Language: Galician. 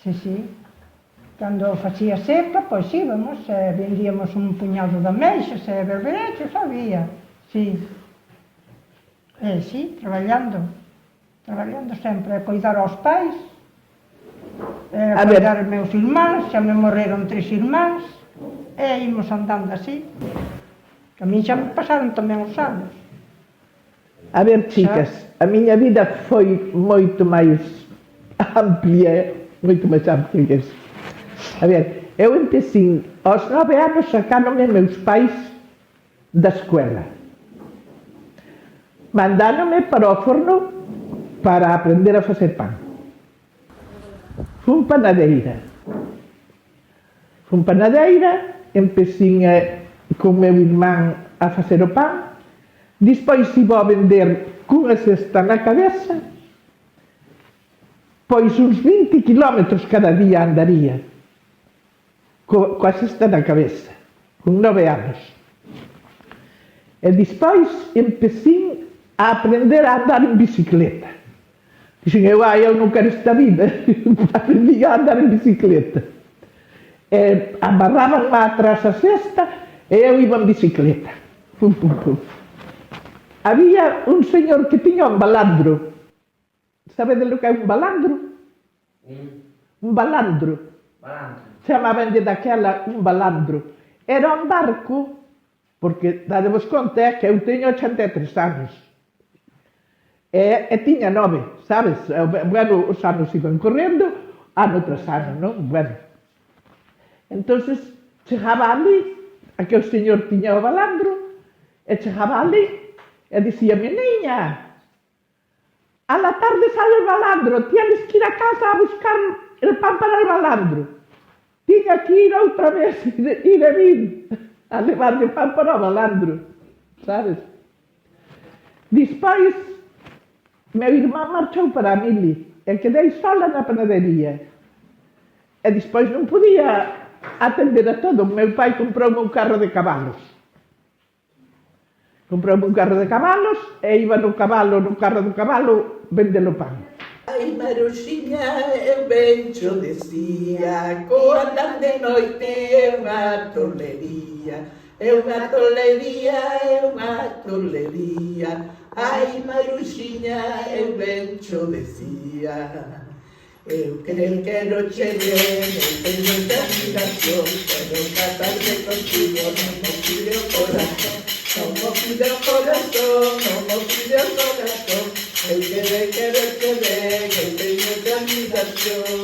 Sí, sí. Cando facía seca, pois íbamos, vendíamos un puñado de ameixas e berberechos, había, sí. Sí, traballando sempre, a coidar aos pais, a coidar os meus irmáns, xa me morreron 3 irmáns, e imos andando así. A mí xa me pasaron tamén os anos. A ver, chicas, a miña vida foi moito máis amplia que eso. A ver, eu empecé, aos 9 anos sacáronme meus pais da escuela. Mandáronme para o forno para aprender a facer pan. Fun panadeira, empecé con meu irmán a facer o pan, despois iba a vender cunha cesta na cabeza, pois uns 20 kilómetros cada día andaría, coa cesta na cabeza, con 9 anos. E despois empecé a aprender a andar en bicicleta. Dixen, eu non quero esta vida, aprendí a andar en bicicleta. Amarraban-me atrás a cesta e eu iba en bicicleta. Pum, pum, pum. Había un señor que tiña un balandro. Sabedes lo que é un balandro? Un balandro. Chamabanlle daquela un balandro. Era un barco, porque dadevos conta que eu teño 83 anos. E tiña 9, sabes? Bueno, os anos iban correndo, ano tras ano, non? Bueno. Entonces, chegaba ali, aquel señor tiña o balandro, e chegaba ali, e dicíame, niña, a la tarde sale el balandro, tienes que ir a casa a buscar el pan para el balandro. Tiña que ir outra vez, ir e vir, a levarle pan para o balandro, sabes? Despois, meu irmán marchou para a mili e quedei sola na panadería. E despois non podía atender a todo. Meu pai comproume un carro de cabalos. E iba no carro do cabalo, vendelo pan. Ai, Maruxiña, eu ben cho decía, coa tan de noite é unha tolería. É unha tolería. Ai, Maruxiña, eu ben cho decía. Eu quero che ver, eu teño de admiración, quero casarme contigo, non mo pide o corazón, non mo pide o corazón, non mo pide o corazón. Eu quero che ver, eu teño de admiración.